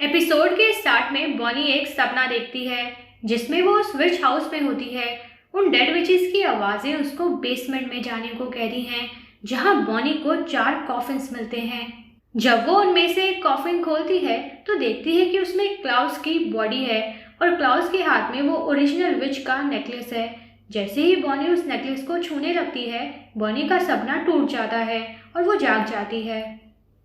Episode के start में Bonnie एक सपना देखती है जिसमें वो उस विच हाउस में होती है। उन डेड विचेस की आवाजें उसको बेसमेंट में जाने को कहती हैं, जहां बॉनी को 4 कॉफिन्स मिलते हैं। जब वो उनमें से एक कॉफिन खोलती है तो देखती है कि उसमें क्लाउस की बॉडी है और क्लाउस के हाथ में वो ओरिजिनल विच का नेकलेस है। जैसे ही बॉनी उस नेकलेस को छूने लगती है, बॉनी का सपना टूट जाता है और वो जाग जाती है।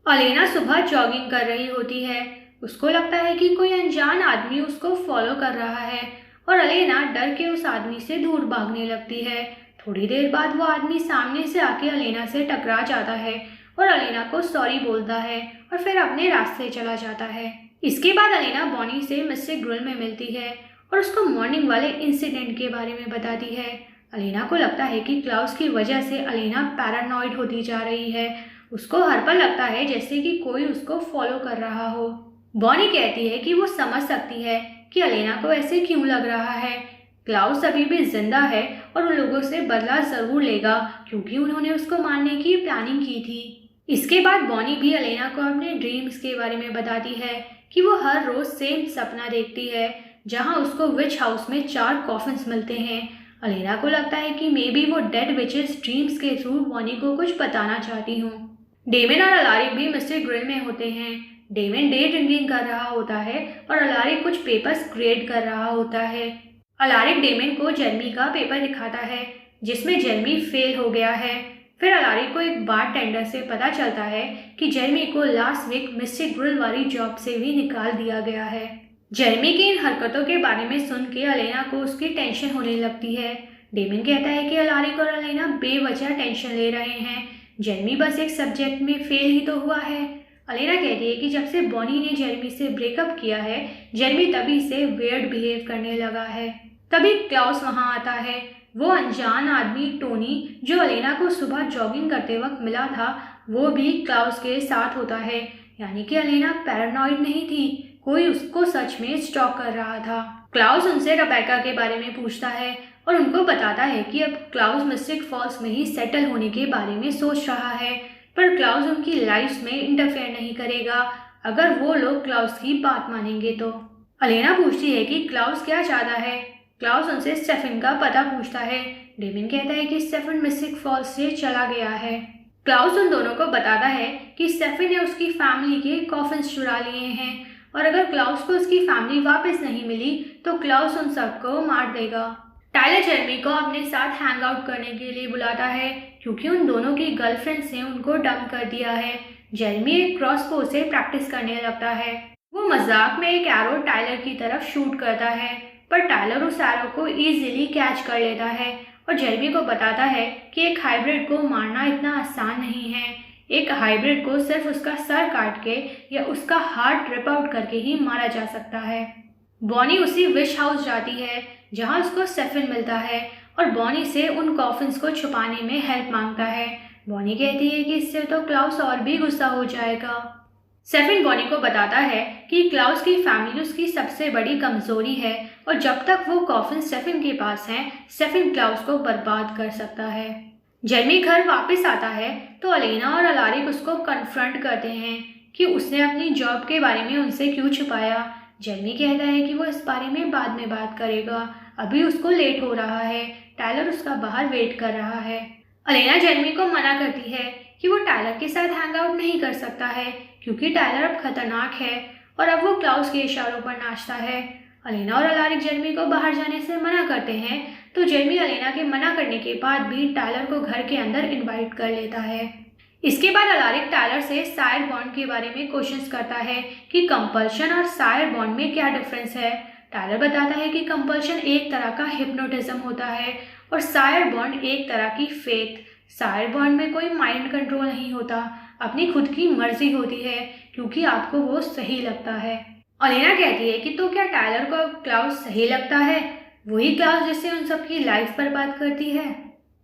अलेना सुबह जॉगिंग कर रही होती है। उसको लगता है कि कोई अनजान आदमी उसको फॉलो कर रहा है और अलेना डर के उस आदमी से दूर भागने लगती है। थोड़ी देर बाद वो आदमी सामने से आके अलेना से टकरा जाता है और अलेना को सॉरी बोलता है और फिर अपने रास्ते चला जाता है। इसके बाद अलेना बॉनी से मिस्टर ग्रिल में मिलती है और उसको मॉर्निंग वाले इंसिडेंट के बारे में बताती है। अलेना को लगता है कि क्लाउस की वजह से अलेना पैरानॉइड होती जा रही है। उसको हर पल लगता है जैसे कि कोई उसको फॉलो कर रहा हो। बॉनी कहती है कि वो समझ सकती है कि अलेना को ऐसे क्यों लग रहा है। क्लाउस अभी भी जिंदा है और उन लोगों से बदला जरूर लेगा क्योंकि उन्होंने उसको मारने की प्लानिंग की थी। इसके बाद बॉनी भी अलेना को अपने ड्रीम्स के बारे में बताती है कि वो हर रोज सेम सपना देखती है जहां उसको विच हाउस में 4 कॉफिन्स मिलते हैं। अलेना को लगता है कि मे बी वो डेड विचेस ड्रीम्स के थ्रू बॉनी को कुछ बताना चाहती हूँ। डेमन और अलारिक भी मिस्टर ग्रिल में होते हैं। डेमन डे ड्रिंकिंग कर रहा होता है और अलारिक कुछ पेपर्स क्रिएट कर रहा होता है। अलारिक डेमन को जेरमी का पेपर दिखाता है जिसमें जेरमी फेल हो गया है। फिर अलारिक को एक बार टेंडर से पता चलता है कि जेरमी को लास्ट वीक मिस्टर ग्रिल वाली जॉब से भी निकाल दिया गया है। जेरमी की इन हरकतों के बारे में सुन के अलेना को उसकी टेंशन होने लगती है। डेमन कहता है कि अलारिक और अलेना बेवजह टेंशन ले रहे हैं। जेरमी बस एक सब्जेक्ट में फेल ही तो हुआ है। अलेना कहती है कि जब से बॉनी ने जेरमी से ब्रेकअप किया है, जेरमी तभी से वियर्ड बिहेव करने लगा है। तभी क्लाउस वहां आता है। वो अनजान आदमी टोनी जो अलेना को सुबह जॉगिंग करते वक्त मिला था, वो भी क्लाउस के साथ होता है। यानी कि अलेना पैरानॉइड नहीं थी, कोई उसको सच में स्टॉक कर रहा था। क्लाउस उनसे रबेका के बारे में पूछता है और उनको बताता है कि अब क्लाउस मिस्टिक फॉल्स में ही सेटल होने के बारे में सोच रहा है, पर क्लाउस उनकी लाइफ में इंटरफेयर नहीं करेगा अगर वो लोग क्लाउस की बात मानेंगे तो। अलेना पूछती है कि क्लाउस क्या चाहता है। क्लाउस उनसे स्टेफन का पता पूछता है। डेमन कहता है कि स्टेफन मिस्टिक फॉल्स से चला गया है। क्लाउस उन दोनों को बताता है कि स्टेफन ने उसकी फैमिली के कॉफिन्स चुरा लिए हैं और अगर क्लाउस को उसकी फैमिली वापस नहीं मिली तो क्लाउस उन सबको मार देगा। टाइलर जेरमी को अपने साथ हैंग आउट करने के लिए बुलाता है क्योंकि उन दोनों की गर्लफ्रेंड्स ने उनको डंप कर दिया है। जेरमी एक क्रॉसबो से प्रैक्टिस करने लगता है। वो मजाक में एक एरो टाइलर की तरफ शूट करता है, पर टाइलर उस एरो को इजीली कैच कर लेता है और जेरमी को बताता है कि एक हाइब्रिड को मारना इतना आसान नहीं है। एक हाइब्रिड को सिर्फ उसका सर काट के या उसका हार्ट रिप आउट करके ही मारा जा सकता है। बॉनी उसी विश हाउस जाती है जहां उसको स्टेफन मिलता है और बॉनी से उन कॉफिन्स को छुपाने में हेल्प मांगता है। बॉनी कहती है कि इससे तो क्लाउस और भी गुस्सा हो जाएगा। स्टेफन बॉनी को बताता है कि क्लाउस की फैमिली उसकी सबसे बड़ी कमजोरी है और जब तक वो कॉफिन स्टेफन के पास हैं, स्टेफन क्लाउस को बर्बाद कर सकता है। जेरमी घर वापस आता है तो अलेना और अलारिक उसको कन्फ्रंट करते हैं कि उसने अपनी जॉब के बारे में उनसे क्यों छुपाया। जेरमी कहता है कि वो इस बारे में बाद में बात करेगा, अभी उसको लेट हो रहा है। टाइलर उसका बाहर वेट कर रहा है। अलेना जेरमी को मना करती है कि वो टाइलर के साथ हैंग आउट नहीं कर सकता है क्योंकि टाइलर अब खतरनाक है और अब वो क्लाउस के इशारों पर नाचता है। अलेना और अलारिक जेरमी को बाहर जाने से मना करते हैं तो जेरमी अलेना के मना करने के बाद भी टाइलर को घर के अंदर इनवाइट कर लेता है। इसके बाद अलारिक टाइलर से सायर बॉन्ड के बारे में क्वेश्चंस करता है कि कंपल्शन और सायर बॉन्ड में क्या डिफरेंस है। टाइलर बताता है कि कंपल्शन एक तरह का हिप्नोटिज्म होता है और सायर बॉन्ड एक तरह की फेथ। सायर बॉन्ड में कोई माइंड कंट्रोल नहीं होता, अपनी खुद की मर्जी होती है क्योंकि आपको वो सही लगता है। अलेना कहती है कि तो क्या टाइलर को अब क्लाउस सही लगता है, वही क्लाउस जिससे उन सबकी लाइफ बर्बाद करती है।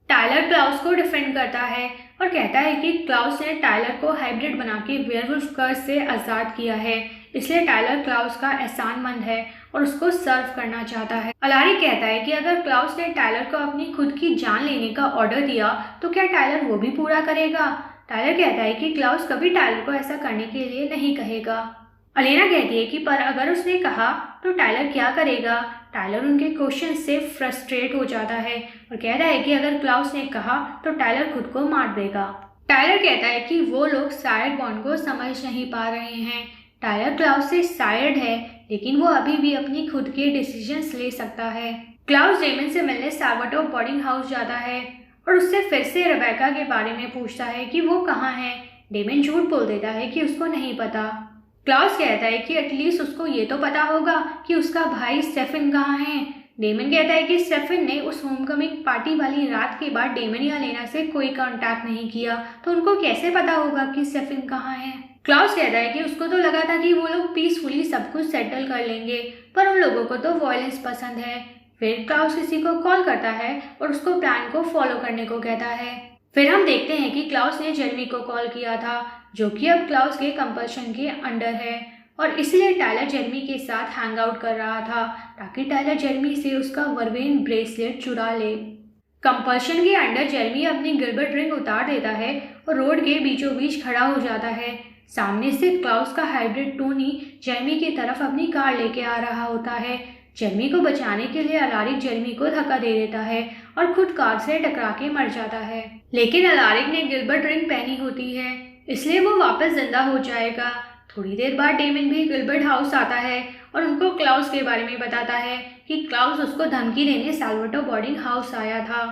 टाइलर क्लाउस को डिफेंड करता है और कहता है कि क्लाउस ने टाइलर को हाइब्रिड बना के वेयरवुल्फ कर्स से आज़ाद किया है, इसलिए टाइलर क्लाउस का एहसानमंद है और उसको सर्व करना चाहता है। अलारिक कहता है कि अगर क्लाउस ने टाइलर को अपनी खुद की जान लेने का ऑर्डर दिया तो क्या टाइलर वो भी पूरा करेगा। टाइलर कहता है कि क्लाउस कभी टाइलर को ऐसा करने के लिए नहीं कहेगा। अलेना कहती है कि पर अगर उसने कहा तो टाइलर क्या करेगा। टाइलर उनके क्वेश्चन से फ्रस्ट्रेट हो जाता है और कहता है कि अगर क्लाउस ने कहा तो टाइलर खुद को मार देगा। टाइलर कहता है कि वो लोग शायद बॉन्ड को समझ नहीं पा रहे हैं। टाइलर क्लाउस से शायद है, लेकिन वो अभी भी अपनी खुद के डिसीजंस ले सकता है। क्लाउस डेमन से मिलने साल्वाटोर बोर्डिंग हाउस जाता है और उससे फिर से रेबेका के बारे में पूछता है कि वो कहाँ है। डेमन झूठ बोल देता है कि उसको नहीं पता। क्लाउस कहता है कि एटलीस्ट उसको ये तो पता होगा कि उसका भाई स्टेफन कहाँ है। डेमन कहता है कि स्टेफन ने उस होमकमिंग पार्टी वाली रात के बाद डेमन या लेना से कोई कांटेक्ट नहीं किया, तो उनको कैसे पता होगा कि स्टेफन कहाँ है। क्लाउस कहता है कि उसको तो लगा था कि वो लोग पीसफुली सब कुछ सेटल कर लेंगे, पर उन लोगों को तो वॉयलेंस पसंद है। फिर क्लाउस किसी को कॉल करता है और उसको प्लान को फॉलो करने को कहता है। फिर हम देखते हैं कि क्लाउस ने जेरमी को कॉल किया था, जो कि अब क्लाउस के कंपल्शन के अंडर है, और इसलिए टाइलर जेरमी के साथ हैंग आउट कर रहा था ताकि टाइलर जेरमी से उसका वर्वेन ब्रेसलेट चुरा ले। कंपल्शन के अंडर जेरमी अपनी गिलबर्ट रिंग उतार देता है और रोड के बीचों बीच खड़ा हो जाता है। सामने से क्लाउस का हाइब्रिड टोनी जेरमी की तरफ अपनी कार लेके आ रहा होता है। जेरमी को बचाने के लिए अलारिक जेरमी को धक्का दे देता है और खुद कार से टकरा के मर जाता है, लेकिन अलारिक ने गिलबर्ट रिंग पहनी होती है, इसलिए वो वापस जिंदा हो जाएगा। थोड़ी देर बाद डेमन भी गिलबर्ट हाउस आता है और उनको क्लाउस के बारे में बताता है कि क्लाउस उसको धमकी देने साल्वाटोर बोर्डिंग हाउस आया था।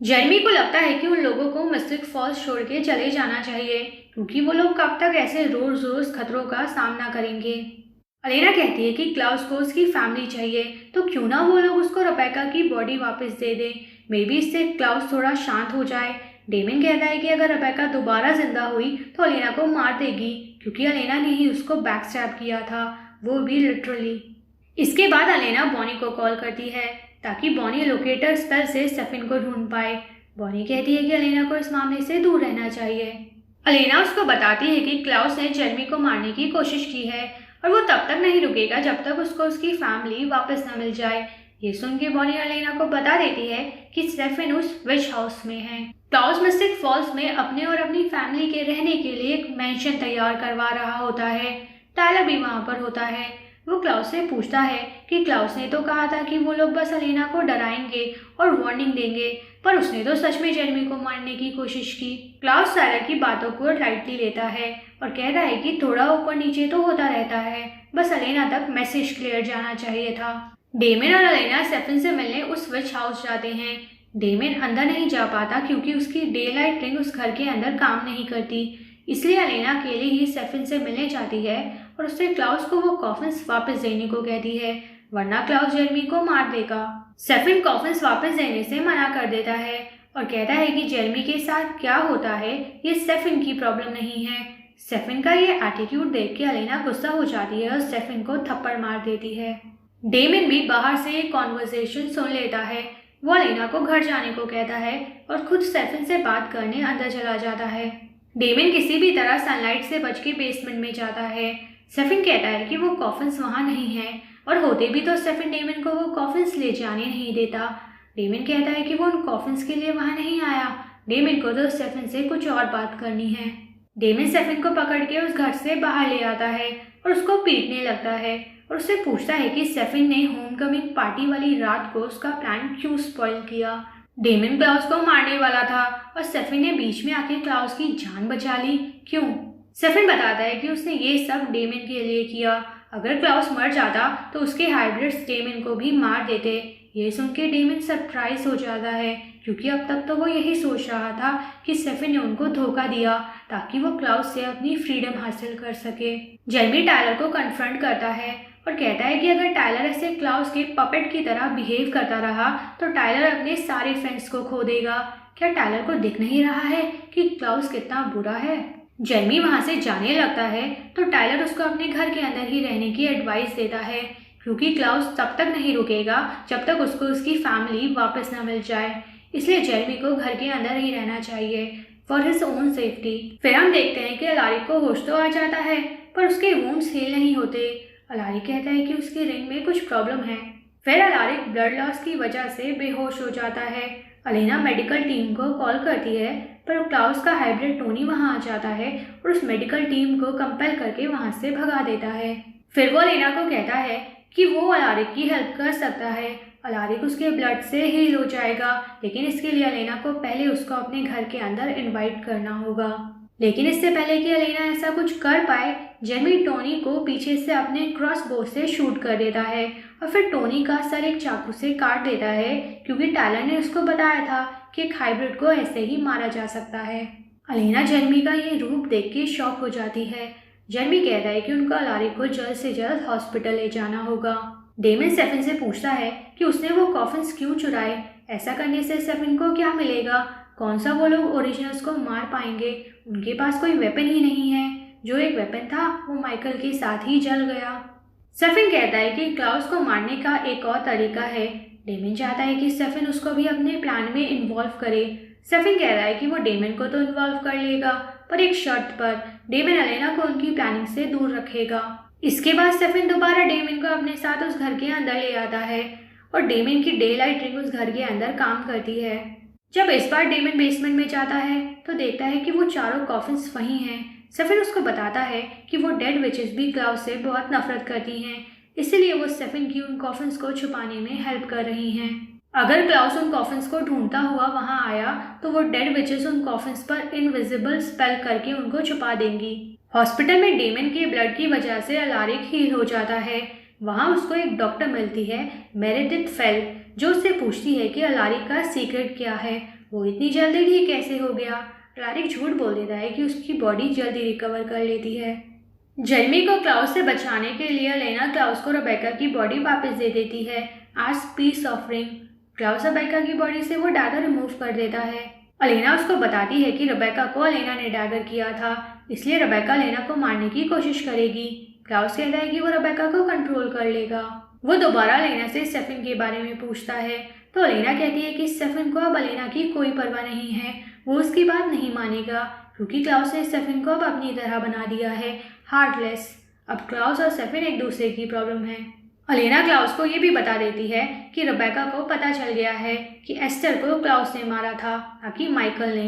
जेरमी को लगता है कि उन लोगों को मिस्टिक फॉल्स छोड़ के चले जाना चाहिए, क्योंकि वो लोग कब तक ऐसे रोज रोज खतरों का सामना करेंगे। अलेना कहती है कि क्लाउस को उसकी फैमिली चाहिए, तो क्यों ना वो लोग उसको रेबेका की बॉडी वापस दे दे। मे बी इससे क्लाउस थोड़ा शांत हो जाए। डेमन कहता है कि अगर रेबेका दोबारा जिंदा हुई तो अलेना को मार देगी, क्योंकि अलेना ने ही उसको बैकस्टैब किया था, वो भी लिटरली। इसके बाद अलेना बॉनी को कॉल करती है ताकि बॉनी लोकेटर स्पेल से स्टेफन को ढूंढ पाए। बॉनी कहती है कि अलेना को इस मामले से दूर रहना चाहिए। अलेना उसको बताती है कि क्लाउस ने जेरमी को मारने की कोशिश की है और वो तब तक नहीं रुकेगा जब तक उसको उसकी फैमिली वापस न मिल जाए। ये सुन के बॉनी अलेना को बता देती है कि स्टेफन उस विच हाउस में है। क्लाउस मिस्टिक फॉल्स में अपने और अपनी फैमिली के रहने के लिए एक मैंशन तैयार करवा रहा होता है। टाइलर भी वहाँ पर होता है। वो क्लाउस से पूछता है कि क्लाउस ने तो कहा था कि वो लोग बस अलेना को डराएंगे और वार्निंग देंगे, पर उसने तो सच में जेरमी को मारने की कोशिश की। क्लाउस टाइलर की बातों को लाइटली लेता है और कहता है कि थोड़ा ऊपर नीचे तो होता रहता है, बस अलेना तक मैसेज क्लियर जाना चाहिए था। डेमन और अलेना स्टेफन से मिलने उस विच हाउस जाते हैं। डेमन अंदर नहीं जा पाता क्योंकि उसकी डे लाइट रिंग उस घर के अंदर काम नहीं करती, इसलिए अलेना अकेले ही स्टेफन से मिलने जाती है और उससे क्लाउस को वो कॉफिन्स वापस देने को कहती है, वरना क्लाउस जेरमी को मार देगा। स्टेफन कॉफिन्स वापस देने से मना कर देता है और कहता है कि जेरमी के साथ क्या होता है ये स्टेफन की प्रॉब्लम नहीं है। स्टेफन का ये एटीट्यूड देख के अलेना गुस्सा हो जाती है और स्टेफन को थप्पड़ मार देती है। डेमन भी बाहर से एक कॉन्वर्सेशन सुन लेता है। वो अलेना को घर जाने को कहता है और खुद स्टेफन से बात करने अंदर चला जाता है। डेमन किसी भी तरह सनलाइट से बच के बेसमेंट में जाता है। स्टेफन कहता है कि वो कॉफिन्स वहाँ नहीं है, और होते भी तो स्टेफन डेमन को वो कॉफिन्स ले जाने नहीं देता। डेमन कहता है कि वो उन कॉफिन्स के लिए वहाँ नहीं आया, डेमन को तो स्टेफन से कुछ और बात करनी है। डेमन स्टेफन को पकड़ के उस घर से बाहर ले आता है और उसको पीटने लगता है और उससे पूछता है कि स्टेफन ने होमकमिंग पार्टी वाली रात को उसका प्लान क्यों स्पॉइल किया। डेमन क्लाउस को मारने वाला था और स्टेफन ने बीच में आके क्लाउस की जान बचा ली, क्यों? स्टेफन बताता है कि उसने ये सब डेमन के लिए किया। अगर क्लाउस मर जाता तो उसके हाइब्रिड्स डेमन को भी मार देते। ये सुन के डेमन सरप्राइज हो जाता है, क्योंकि अब तक तो वो यही सोच रहा था कि स्टेफन ने उनको धोखा दिया ताकि वो क्लाउस से अपनी फ्रीडम हासिल कर सके। जेरमी टाइलर को कन्फ्रंट करता है और कहता है कि अगर टाइलर ऐसे क्लाउस के पपेट की तरह बिहेव करता रहा तो टाइलर अपने सारे फ्रेंड्स को खो देगा। क्या टाइलर को दिख नहीं रहा है कि क्लाउस कितना बुरा है? जेरमी वहाँ से जाने लगता है तो टाइलर उसको अपने घर के अंदर ही रहने की एडवाइस देता है, क्योंकि क्लाउस तब तक नहीं रुकेगा जब तक उसको उसकी फैमिली वापस न मिल जाए। इसलिए जेरमी को घर के अंदर ही रहना चाहिए फॉर हिज ओन सेफ्टी। फिर हम देखते हैं कि अलारिक को होश तो आ जाता है, पर उसके वुंड्स हील नहीं होते। अलारिक कहता है कि उसकी रिंग में कुछ प्रॉब्लम है। फिर अलारिक ब्लड लॉस की वजह से बेहोश हो जाता है। अलेना मेडिकल टीम को कॉल करती है, पर क्लाउस का हाइब्रिड टोनी वहां आ जाता है और उस मेडिकल टीम को कंपेल करके वहां से भगा देता है। फिर वो अलेना को कहता है कि वो अलारिक की हेल्प कर सकता है। अलारिक उसके ब्लड से हील हो जाएगा, लेकिन इसके लिए अलेना को पहले उसको अपने घर के अंदर इनवाइट करना होगा। लेकिन इससे पहले कि अलेना ऐसा कुछ कर पाए, जेमी टोनी को पीछे से अपने क्रॉसबो से शूट कर देता है और फिर टोनी का सर एक चाकू से काट देता है, क्योंकि टायलर ने उसको बताया था कि एक हाइब्रिड को ऐसे ही मारा जा सकता है। अलेना जेमी का ये रूप देख के शॉक हो जाती है। जेमी कहता है कि उनको अलारिक को जल्द से जल्द हॉस्पिटल ले जाना होगा। डेमन स्टेफन से पूछता है कि उसने वो कॉफिन्स क्यों चुराए, ऐसा करने से स्टेफन को क्या मिलेगा, कौन सा वो लोग ओरिजिनल्स को मार पाएंगे, उनके पास कोई वेपन ही नहीं है, जो एक वेपन था वो माइकल के साथ ही जल गया। स्टेफन कहता है कि क्लाउस को मारने का एक और तरीका है। डेमन चाहता है कि स्टेफन उसको भी अपने प्लान में इन्वॉल्व करे। स्टेफन कह रहा है कि वो डेमन को तो इन्वॉल्व कर लेगा, पर एक शर्त पर, डेमन अलेना को उनकी प्लानिंग से दूर रखेगा। इसके बाद स्टेफन दोबारा डेमन को अपने साथ उस घर के अंदर ले आता है और डेमन की डे लाइट रिंग उस घर के अंदर काम करती है। जब इस बार डेमन बेसमेंट में जाता है तो देखता है कि वो चारों कॉफिन्स वहीं हैं। स्टेफन उसको बताता है कि वो डेड विचेस भी क्लाउस से बहुत नफरत करती हैं, इसलिए वो स्टेफन की उन कॉफिन्स को छुपाने में हेल्प कर रही हैं। अगर क्लाउस उन कॉफिन्स को ढूंढता हुआ वहां आया तो वो डेड विचेस उन कॉफिन्स पर इनविजिबल स्पेल करके उनको छुपा देंगी। हॉस्पिटल में डेमन के ब्लड की वजह से अलारिक हील हो जाता है। वहां उसको एक डॉक्टर मिलती है, मेरेडिथ फेल, जो उससे पूछती है कि अलारिक का सीक्रेट क्या है, वो इतनी जल्दी ठीक कैसे हो गया। अलारिक झूठ बोल देता है कि उसकी बॉडी जल्दी रिकवर कर लेती है। जेमी को क्लाउस से बचाने के लिए अलेना क्लाउस को रेबेका की बॉडी वापस दे देती है as peace offering. Klaus Rebekah की बॉडी से वो डैगर रिमूव कर देता है। अलेना उसको बताती है कि रेबेका को अलेना ने डैगर किया था, इसलिए रेबेका अलेना को मारने की कोशिश करेगी। क्लाउस कहता है कि वो रेबेका को कंट्रोल कर लेगा। वो दोबारा अलेना से स्टेफन के बारे में पूछता है, तो अलेना कहती है कि स्टेफन को अब अलेना की कोई परवाह नहीं है, वो उसकी बात नहीं मानेगा, क्योंकि क्लाउस ने स्टेफन को अब अपनी तरह बना दिया है, हार्टलेस। अब क्लाउस और स्टेफन एक दूसरे की प्रॉब्लम है। अलेना क्लाउस को ये भी बता देती है कि रेबेका को पता चल गया है कि एस्टर को क्लाउस ने मारा था, ना कि माइकल ने।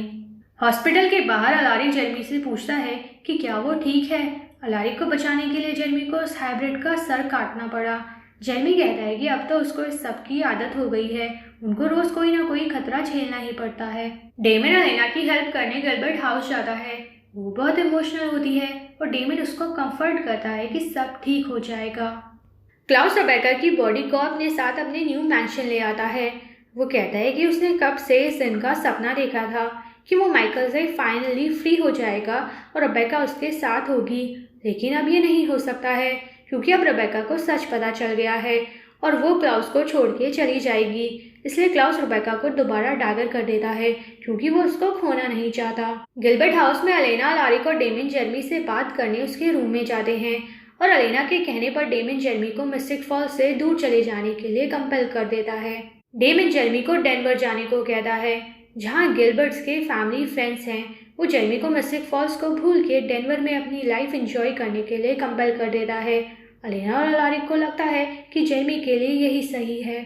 हॉस्पिटल के बाहर अलारिक जेरमी से पूछता है कि क्या वो ठीक है। अलारिक को बचाने के लिए जेरमी को उस हाइब्रिड का सर काटना पड़ा। जेरमी कहता है कि अब तो उसको इस सब की आदत हो गई है, उनको रोज कोई ना कोई खतरा झेलना ही पड़ता है। डेमन अलेना की हेल्प करने गिलबर्ट हाउस जाता है। वो बहुत इमोशनल होती है और डेमन उसको कंफर्ट करता है कि सब ठीक हो जाएगा। क्लाउस रेबेका की बॉडी को अपने साथ अपने न्यू मैंशन ले आता है। वो कहता है कि उसने कब से इस दिन का सपना देखा था कि वो माइकल से फाइनली फ्री हो जाएगा और रेबेका उसके साथ होगी, लेकिन अब ये नहीं हो सकता है, क्योंकि अब रेबेका को सच पता चल गया है और वो क्लाउस को छोड़ के चली जाएगी। इसलिए क्लाउस रेबेका को दोबारा डैगर कर देता है, क्योंकि वो उसको खोना नहीं चाहता। गिलबर्ट हाउस में अलेना, अलारिक और डेमन जेरमी से बात करने उसके रूम में जाते हैं और अलेना के कहने पर डेमन जेरमी को मिस्टिक फॉल्स से दूर चले जाने के लिए कंपेल कर देता है। डेमन जेरमी को डेनवर जाने को कहता है, जहाँ गिलबर्ट्स के फैमिली फ्रेंड्स हैं। वो जेरमी को मिस्टिक फॉल्स को भूल के डेनवर में अपनी लाइफ एंजॉय करने के लिए कंपेल कर देता है। अलेना और अलारिक को लगता है कि जेरमी के लिए यही सही है।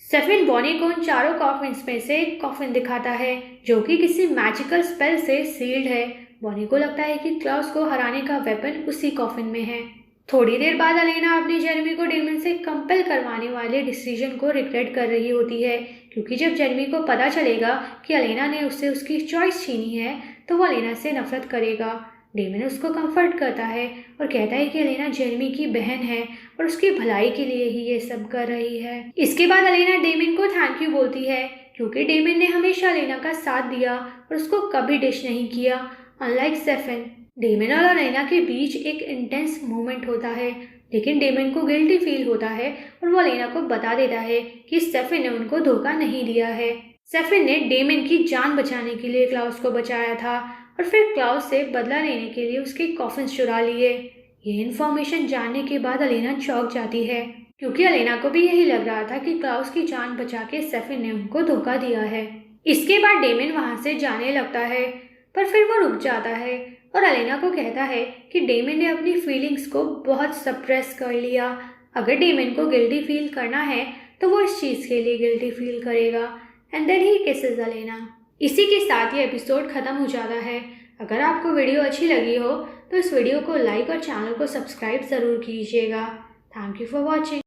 स्टेफन बॉनी को उन चारों कॉफिन्स में से एक कॉफिन दिखाता है, जो कि किसी मैजिकल स्पेल से सील्ड है। बॉनी को लगता है कि क्लाउस को हराने का वेपन उसी कॉफिन में है। थोड़ी देर बाद अलेना अपनी जेरमी को डेमन से कंपेल करवाने वाले डिसीजन को रिग्रेट कर रही होती है, क्योंकि जब जेरमी को पता चलेगा कि अलेना ने उससे उसकी चॉइस छीनी है तो वो अलेना से नफरत करेगा। डेमन उसको कंफर्ट करता है और कहता है कि अलेना जेरमी की बहन है और उसकी भलाई के लिए ही ये सब कर रही है। इसके बाद अलेना डेमन को थैंक यू बोलती है, क्योंकि डेमन ने हमेशा अलेना का साथ दिया और उसको कभी डिश नहीं किया, अनलाइक स्टेफन। डेमन और अलेना के बीच एक इंटेंस मोमेंट होता है, लेकिन डेमन को गिल्टी फील होता है और वो अलेना को बता देता है कि स्टेफन ने उनको धोखा नहीं दिया है। स्टेफन ने डेमन की जान बचाने के लिए क्लाउस को बचाया था और फिर क्लाउस से बदला लेने के लिए उसके कॉफिन्स चुरा लिए। ये इन्फॉर्मेशन जानने के बाद अलेना चौंक जाती है, क्योंकि अलेना को भी यही लग रहा था कि क्लाउस की जान बचा के स्टेफन ने उनको धोखा दिया है। इसके बाद डेमन वहां से जाने लगता है, पर फिर वो रुक जाता है और अलेना को कहता है कि डेमन ने अपनी फीलिंग्स को बहुत सप्रेस कर लिया। अगर डेमन को गिल्टी फील करना है तो वो इस चीज़ के लिए गिल्टी फील करेगा, and then he kisses Elena. इसी के साथ ये एपिसोड खत्म हो जाता है। अगर आपको वीडियो अच्छी लगी हो तो इस वीडियो को लाइक और चैनल को सब्सक्राइब ज़रूर कीजिएगा। Thank you for watching.